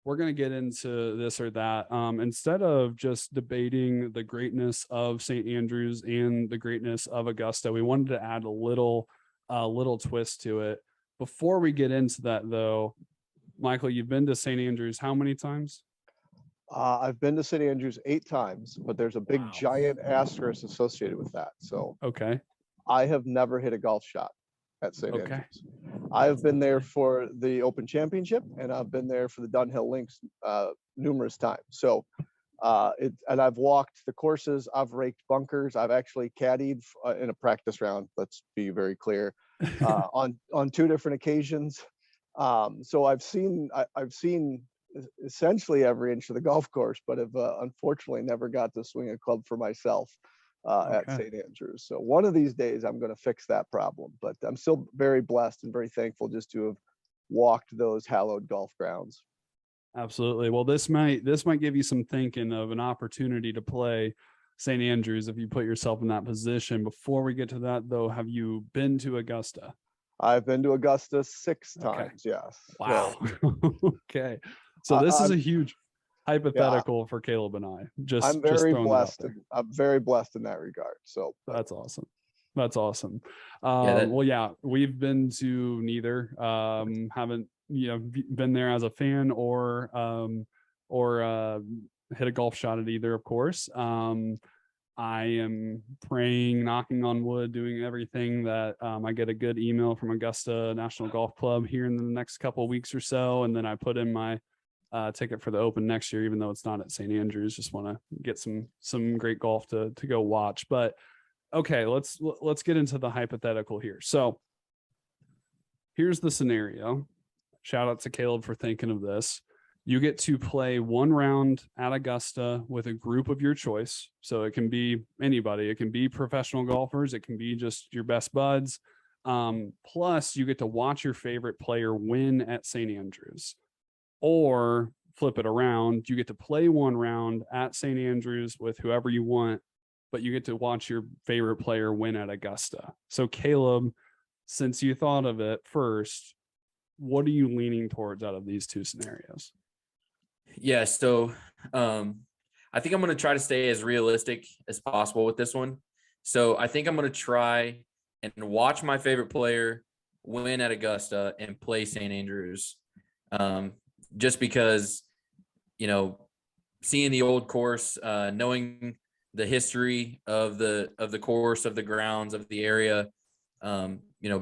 we're going to get into this or that. Instead of just debating the greatness of St. Andrews and the greatness of Augusta, we wanted to add a little twist to it. Before we get into that, though, Michael, you've been to St. Andrews how many times? I've been to St. Andrews 8 times, but there's a big giant asterisk associated with that. So okay, I have never hit a golf shot at St. Andrews. I have been there for the Open Championship, and I've been there for the Dunhill Links numerous times. So and I've walked the courses, I've raked bunkers, I've actually caddied in a practice round. Let's be very clear, on 2 different occasions. So I've seen essentially every inch of the golf course, but have unfortunately never got to swing a club for myself at St. Andrews. So one of these days I'm going to fix that problem, but I'm still very blessed and very thankful just to have walked those hallowed golf grounds. Absolutely. Well, this might give you some thinking of an opportunity to play St. Andrews if you put yourself in that position. Before we get to that, though, have you been to Augusta? I've been to Augusta 6 times. Yes. Wow. So, okay. So this is a huge hypothetical for Caleb and I. I'm very blessed. I'm very blessed in that regard. So that's awesome. That's awesome. Well, we've been to neither. Haven't been there as a fan or hit a golf shot at either, of course. I am praying, knocking on wood, doing everything that I get a good email from Augusta National Golf Club here in the next couple of weeks or so, and then I put in my ticket for the Open next year, even though it's not at St. Andrews. Just want to get some great golf to go watch. But okay, let's get into the hypothetical here. So here's the scenario. Shout out to Caleb for thinking of this. You get to play 1 round at Augusta with a group of your choice. So it can be anybody. It can be professional golfers. It can be just your best buds. Plus, you get to watch your favorite player win at St. Andrews. Or flip it around. You get to play 1 round at St. Andrews with whoever you want, but you get to watch your favorite player win at Augusta. So Caleb, since you thought of it first, what are you leaning towards out of these 2 scenarios? Yeah, so I think I'm going to try to stay as realistic as possible with this one. So I think I'm going to try and watch my favorite player win at Augusta and play St. Andrews. Just because, seeing the old course, knowing the history of the course, of the grounds, of the area,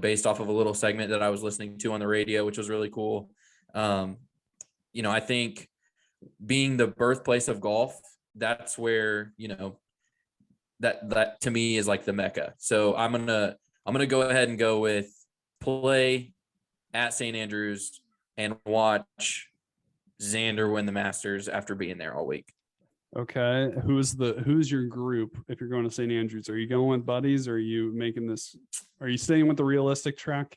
based off of a little segment that I was listening to on the radio, which was really cool. I think being the birthplace of golf, that's where, that to me is like the Mecca. So I'm going to go ahead and go with play at St. Andrews and watch Xander win the Masters after being there all week. Okay. Who's your group if you're going to St. Andrews? Are you going with buddies, or are you staying with the realistic track?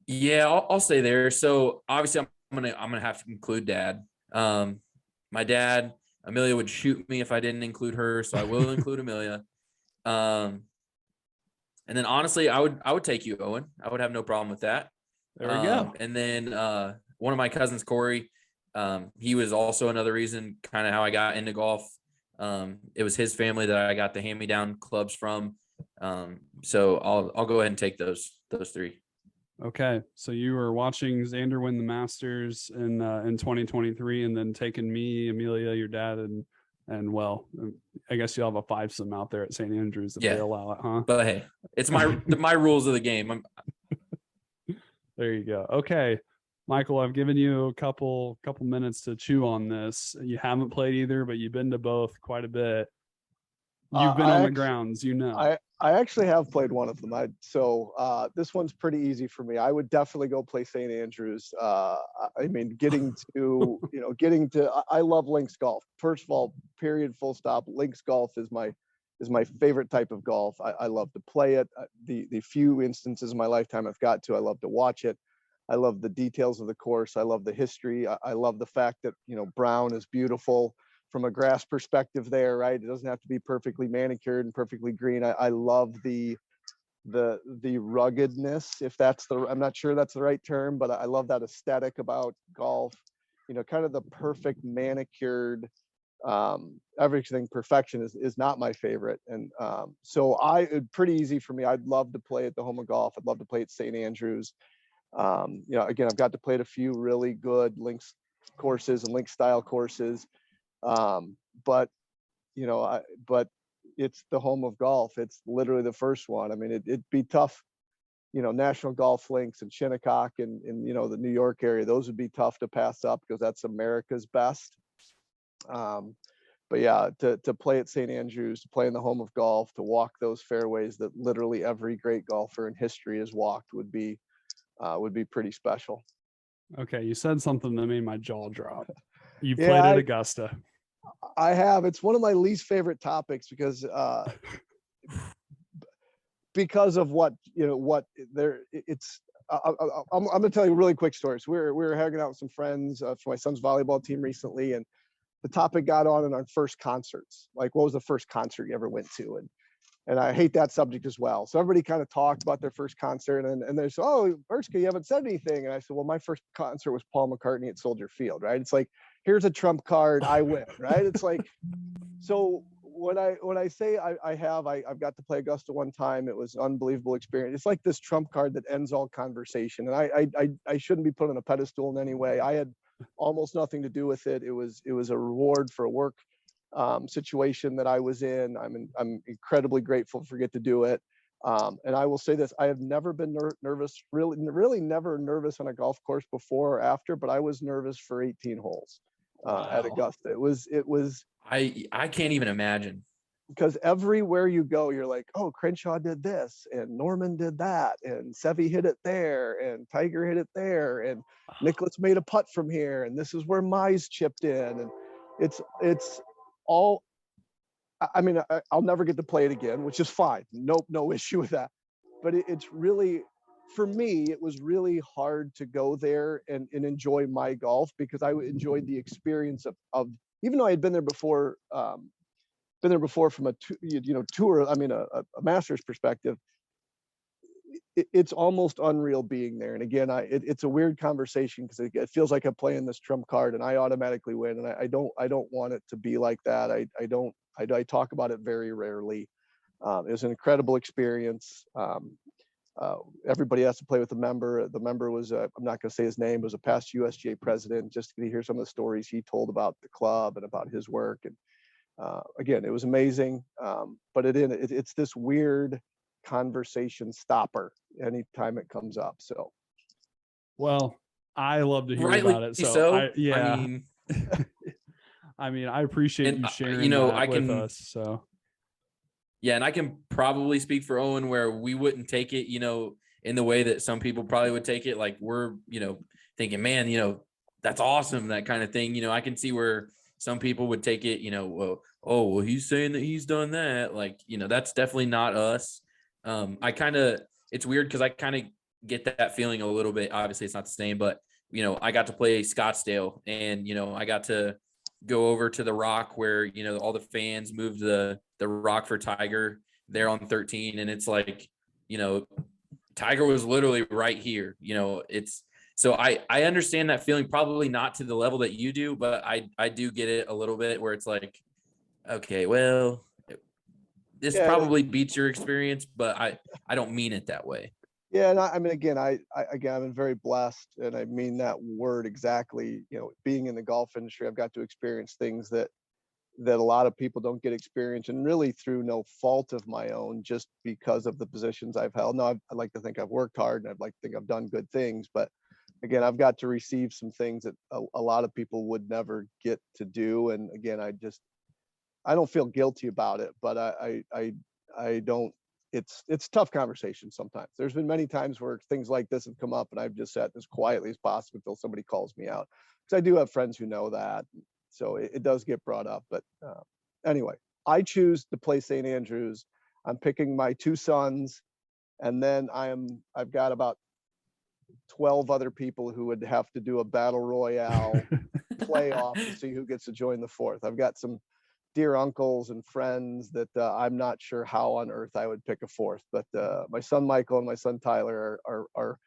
Yeah, I'll stay there. So obviously I'm gonna have to include Dad. My dad, Amelia, would shoot me if I didn't include her, so I will include Amelia. And then honestly, I would take you, Owen. I would have no problem with that. There we go. And then one of my cousins, Corey, he was also another reason kind of how I got into golf. It was his family that I got the hand-me-down clubs from. So I'll go ahead and take those 3. Okay, so you were watching Xander win the Masters in 2023, and then taking me, Amelia, your dad, and well, I guess you'll have a 5-some out there at St. Andrews if they allow it, huh? But hey, it's my rules of the game. There you go. Okay, Michael, I've given you a couple minutes to chew on this. You haven't played either, but you've been to both quite a bit. You've been on the grounds, I actually have played one of them. This one's pretty easy for me. I would definitely go play St. Andrews. Getting to I love links golf. First of all, period, full stop. Links golf is my favorite type of golf. I love to play it. The few instances in my lifetime I've got to, I love to watch it. I love the details of the course. I love the history. I love the fact that, brown is beautiful from a grass perspective there, right? It doesn't have to be perfectly manicured and perfectly green. I love the ruggedness, if I'm not sure that's the right term, but I love that aesthetic about golf. kind of the perfect manicured, everything perfection is not my favorite. And so it's pretty easy for me. I'd love to play at the Home of Golf. I'd love to play at St. Andrews. Again, I've got to play at a few really good links courses and link style courses. But it's the Home of Golf. It's literally the first one. I mean, it'd be tough, National Golf Links and Shinnecock and the New York area. Those would be tough to pass up because that's America's best. But yeah, to play at St. Andrews, to play in the Home of Golf, to walk those fairways that literally every great golfer in history has walked would be pretty special. Okay, you said something that made my jaw drop. You Yeah, played at Augusta. I have. It's one of my least favorite topics because of what there. I'm going to tell you a really quick story. So we were hanging out with some friends for my son's volleyball team recently, and the topic got on in our first concerts. Like, what was the first concert you ever went to? And I hate that subject as well. So everybody kind of talked about their first concert, and they said, "Oh, Erska, you haven't said anything." And I said, "Well, my first concert was Paul McCartney at Soldier Field, right?" It's like, here's a trump card, I win, right? It's like, so when I say I've got to play Augusta one time, it was an unbelievable experience. It's like this trump card that ends all conversation, and I shouldn't be put on a pedestal in any way. I had almost nothing to do with it. It was a reward for a work situation that I was in. I'm incredibly grateful for get to do it. And I will say this: I have never been nervous, really never nervous on a golf course before or after, but I was nervous for 18 holes at Augusta. It was. I can't even imagine. Because everywhere you go, you're like, oh, Crenshaw did this, and Norman did that, and Seve hit it there, and Tiger hit it there, and Nicklaus made a putt from here, and this is where Mize chipped in, and it's all. I mean, I'll never get to play it again, which is fine. No issue with that. But it's really, for me, it was really hard to go there and enjoy my golf because I enjoyed the experience of even though I had been there before. From a tour, I mean a master's perspective, it's almost unreal being there. And again, it's a weird conversation because it feels like I'm playing this trump card and I automatically win, and I don't want it to be like that. I talk about it very rarely. It was an incredible experience. Everybody has to play with the member. The member was I'm not going to say his name, was a past USGA president, just to hear some of the stories he told about the club and about his work. And again, it was amazing, but it's this weird conversation stopper anytime it comes up. So, well, I love to hear Rightly about it. so. I mean, I appreciate you sharing I with can, us. So, yeah, and I can probably speak for Owen where we wouldn't take it, in the way that some people probably would take it. Like we're, thinking, man, that's awesome, that kind of thing. I can see where some people would take it, well, he's saying that he's done that. Like, that's definitely not us. It's weird because I kind of get that feeling a little bit. Obviously it's not the same, but, I got to play Scottsdale and, I got to go over to the Rock where, all the fans moved the Rock for Tiger there on 13. And it's like, Tiger was literally right here, so I understand that feeling, probably not to the level that you do, but I do get it a little bit where it's like, okay, well, this probably beats your experience, but I don't mean it that way. Yeah, and I mean, again, I've been very blessed, and I mean that word exactly. Being in the golf industry, I've got to experience things that a lot of people don't get experience, and really through no fault of my own, just because of the positions I've held. No, I like to think I've worked hard, and I'd like to think I've done good things, but again, I've got to receive some things that a lot of people would never get to do. And again, I don't feel guilty about it, but I don't, it's tough conversation sometimes. There's been many times where things like this have come up and I've just sat as quietly as possible until somebody calls me out. Because I do have friends who know that. So it does get brought up. But anyway, I choose to play St. Andrews. I'm picking my two sons. And then I've got about 12 other people who would have to do a battle royale playoff to see who gets to join the fourth. I've got some dear uncles and friends that I'm not sure how on earth I would pick a fourth, but my son Michael and my son Tyler are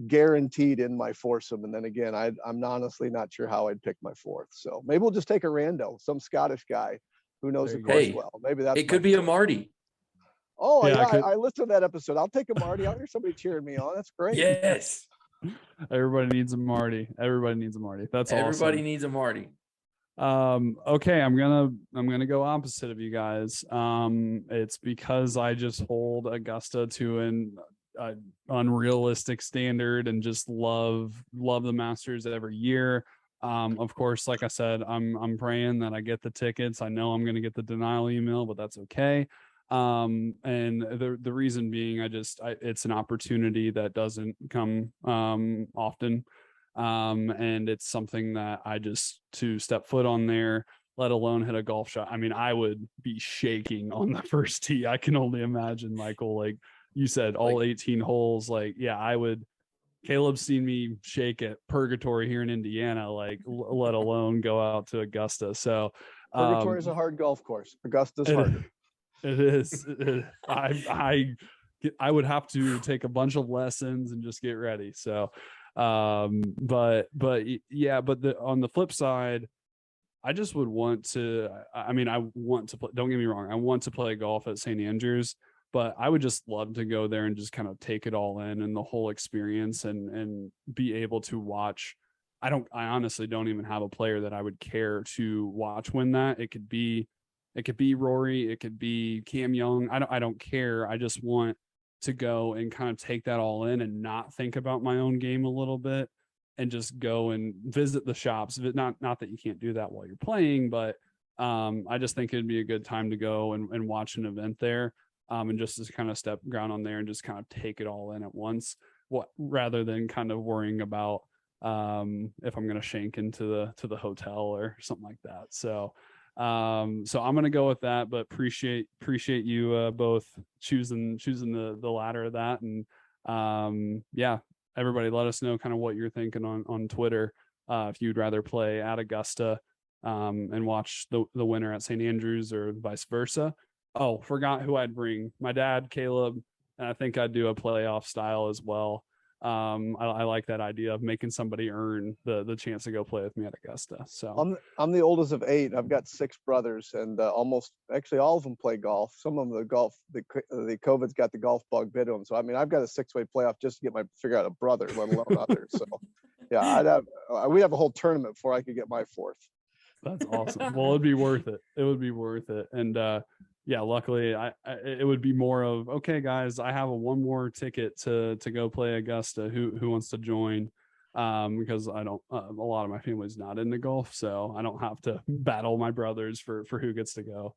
guaranteed in my foursome. And then again, I'm honestly not sure how I'd pick my fourth. So maybe we'll just take a rando, some Scottish guy who knows There the you course go. well. Maybe that's It could be a Marty. Oh Yeah, yeah, I listened to that episode. I'll take a Marty. I'll hear somebody cheering me on. That's great. Yes. Everybody needs a Marty. Everybody needs a Marty. That's Everybody awesome. needs a Marty. Okay, I'm gonna go opposite of you guys. It's because I just hold Augusta to an unrealistic standard and just love the Masters every year. Of course, like I said, I'm praying that I get the tickets. I know I'm gonna get the denial email, but that's okay. And the reason being, it's an opportunity that doesn't come often. And it's something that I just, to step foot on there, let alone hit a golf shot. I mean, I would be shaking on the first tee. I can only imagine, Michael, like you said, all 18 holes. Like, yeah, I would. Caleb's seen me shake at Purgatory here in Indiana, like let alone go out to Augusta. So Purgatory is a hard golf course. Augusta's harder. It is. I would have to take a bunch of lessons and just get ready. So, but yeah, but on the flip side, I just would want to. I mean, I want to play. Don't get me wrong. I want to play golf at St. Andrews, but I would just love to go there and just kind of take it all in and the whole experience and be able to watch. I honestly don't even have a player that I would care to watch win that. It could be Rory, it could be Cam Young. I don't care. I just want to go and kind of take that all in and not think about my own game a little bit and just go and visit the shops. Not that you can't do that while you're playing, but I just think it'd be a good time to go and watch an event there. And just to kind of step ground on there and just kind of take it all in at once, rather than kind of worrying about if I'm going to shank into the hotel or something like that. So I'm going to go with that, but appreciate you both choosing the latter of that. And yeah, everybody let us know kind of what you're thinking on Twitter. If you'd rather play at Augusta and watch the winner at St. Andrews or vice versa. Oh, forgot who I'd bring. My dad, Caleb, and I think I'd do a playoff style as well. I like that idea of making somebody earn the chance to go play with me at Augusta. So I'm the oldest of 8. I've got 6 brothers, and almost actually all of them play golf. Some of them the COVID's got the golf bug bit them. So I mean, I've got a 6-way playoff just to figure out a brother, let alone others. So yeah, we'd have a whole tournament before I could get my 4th. That's awesome. Well, it'd be worth it. It would be worth it. And yeah, luckily it would be more of, okay, guys, I have one more ticket to go play Augusta. Who wants to join? Because I don't, a lot of my family's not into golf, so I don't have to battle my brothers for who gets to go.